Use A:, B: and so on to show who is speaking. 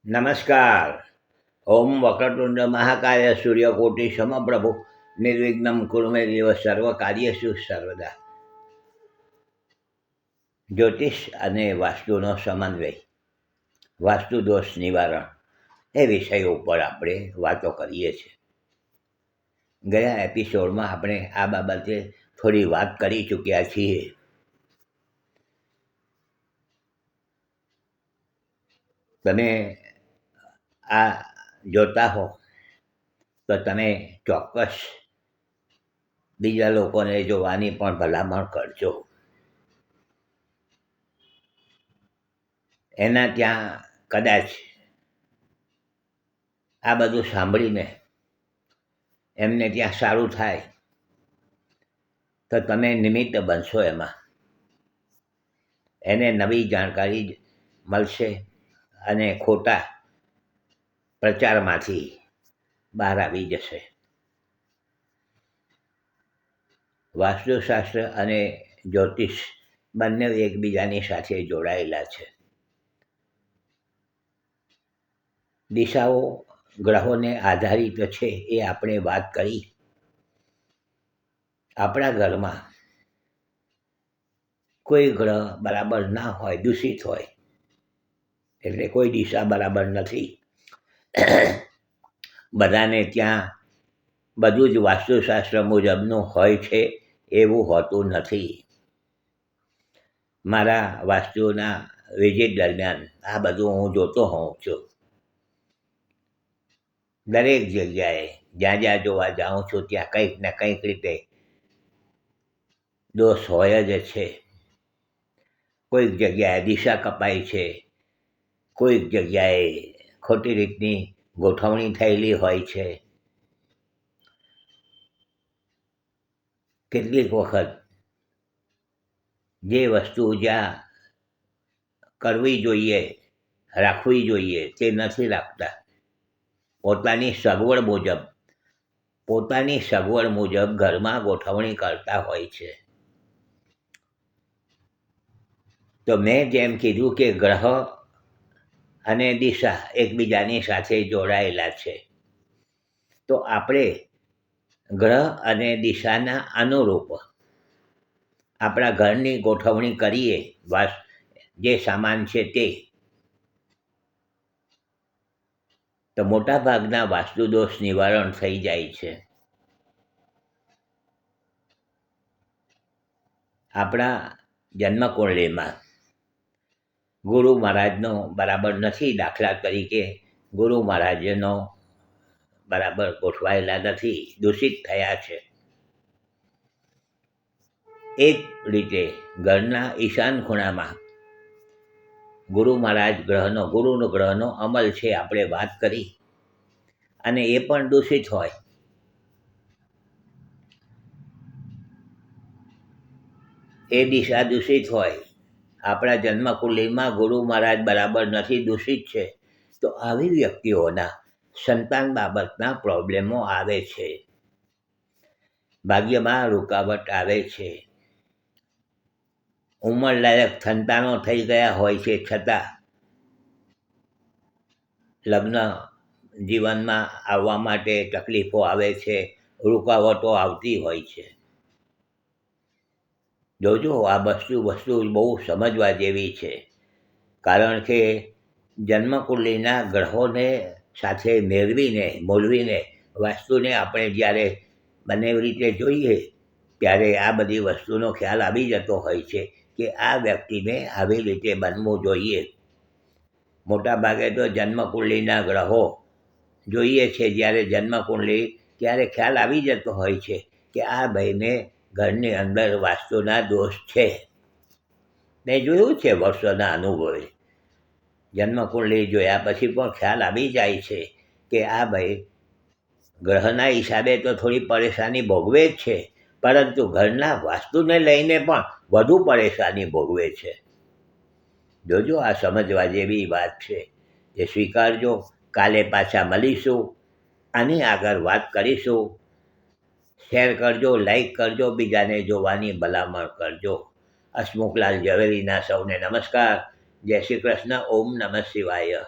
A: નમસ્કાર. ઓમ વક્રતુંડ મહાકાય સૂર્યકોટિ સમપ્રભુ નિર્વિઘ્નમ કુરુ મે દેવ સર્વ કાર્યેષુ સર્વદા. જ્યોતિષ અને વાસ્તુનો સમન્વય, વાસ્તુ દોષ નિવારણ એ વિષય ઉપર આપણે વાતો કરીએ છીએ. ગયા એપિસોડમાં આપણે આ બાબતે થોડી વાત કરી ચૂક્યા છીએ. તમે આ જોતા હો તો તમે ચોક્કસ બીજા લોકોને જોવાની પણ ભલામણ કરજો. એના ત્યાં કદાચ આ બધું સાંભળીને એમને ત્યાં સારું થાય તો તમે નિમિત્ત બનશો. એમાં એને નવી જાણકારી મળશે અને ખોટા પ્રચારમાંથી બહાર આવી જશે. વાસ્તુશાસ્ત્ર અને જ્યોતિષ બંને એકબીજાની સાથે જોડાયેલા છે. દિશાઓ ગ્રહોને આધારિત છે એ આપણે વાત કરી. આપણા ઘરમાં કોઈ ગ્રહ બરાબર ના હોય, દૂષિત હોય, એટલે કોઈ દિશા બરાબર નથી. બધાને ત્યાં બધું જ વાસ્તુશાસ્ત્ર મુજબનું હોય છે એવું હોતું નથી. મારા વાસ્તુના વિઝિટ દરમિયાન આ બધું હું જોતો હોઉં છું. દરેક જગ્યાએ જ્યાં જ્યાં જોવા જાઉં છું ત્યાં કંઈક ને કંઈક રીતે દોષ હોય જ છે. કોઈક જગ્યાએ દિશા કપાઈ છે, કોઈક જગ્યાએ ખોટી રીતની ગોઠવણી થયેલી હોય છે. કેટલીક વખત જે વસ્તુ જ્યાં કરવી જોઈએ, રાખવી જોઈએ તે નથી રાખતા. પોતાની સગવડ મુજબ ઘરમાં ગોઠવણી કરતા હોય છે. તો મેં જેમ કીધું કે ગ્રહ અને દિશા એકબીજાની સાથે જોડાયેલા છે. તો આપણે ગ્રહ અને દિશાના અનુરૂપ આપણા ઘરની ગોઠવણી કરીએ. જે સામાન છે તે તો મોટાભાગના વાસ્તુ દોષ નિવારણ થઈ જાય છે. આપણા જન્મકુંડળીમાં ગુરુ મહારાજનો બરાબર નથી. દાખલા તરીકે ગુરુ મહારાજનો બરાબર ગોઠવાયેલા નથી, દૂષિત થયા છે. એક રીતે ઘરના ઈશાન ખૂણામાં ગુરુનો ગ્રહનો અમલ છે, આપણે વાત કરી, અને એ પણ દૂષિત હોય એ દિશા દૂષિત હોય, આપણા જન્મકુંડળીમાં ગુરુ મહારાજ બરાબર નથી, દૂષિત છે, તો આવી વ્યક્તિઓના સંતાન બાબતના પ્રોબ્લેમો આવે છે. ભાગ્યમાં રૂકાવટ આવે છે. ઉંમરલાયક સંતાનો થઈ ગયા હોય છે છતાં લગ્ન જીવનમાં આવવા માટે તકલીફો આવે છે, રૂકાવટો આવતી હોય છે. જોજો, આ વસ્તુ બહુ સમજવા જેવી છે. કારણ કે જન્મકુંડળીના ગ્રહોને સાથે મોલવીને વાસ્તુને આપણે જ્યારે બંને રીતે જોઈએ ત્યારે આ બધી વસ્તુનો ખ્યાલ આવી જતો હોય છે કે આ વ્યક્તિને આવી રીતે બનવું જોઈએ. મોટાભાગે તો જન્મકુંડળીના ગ્રહો જોઈએ છે જ્યારે જન્મકુંડળી, ત્યારે ખ્યાલ આવી જતો હોય છે કે આ ભાઈને ઘરની અંદર વાસ્તુના દોષ છે. મેં જોયું છે વર્ષોના અનુભવે. જન્મકુંડળી જોયા પછી પણ ખ્યાલ આવી જાય છે કે આ ભાઈ ગ્રહના હિસાબે તો થોડી પરેશાની ભોગવે જ છે, પરંતુ ઘરના વાસ્તુને લઈને પણ વધુ પરેશાની ભોગવે છે. જોજો, આ સમજવા જેવી વાત છે. એ સ્વીકારજો. કાલે પાછા મળીશું, આની આગળ વાત કરીશું. શેર કરજો, લાઈક કરજો, બીજાને જોવાની ભલામણ કરજો. હસમુખલાલ ઝવેરીના સૌને નમસ્કાર. જય શ્રી કૃષ્ણ. ઓમ નમઃ શિવાય.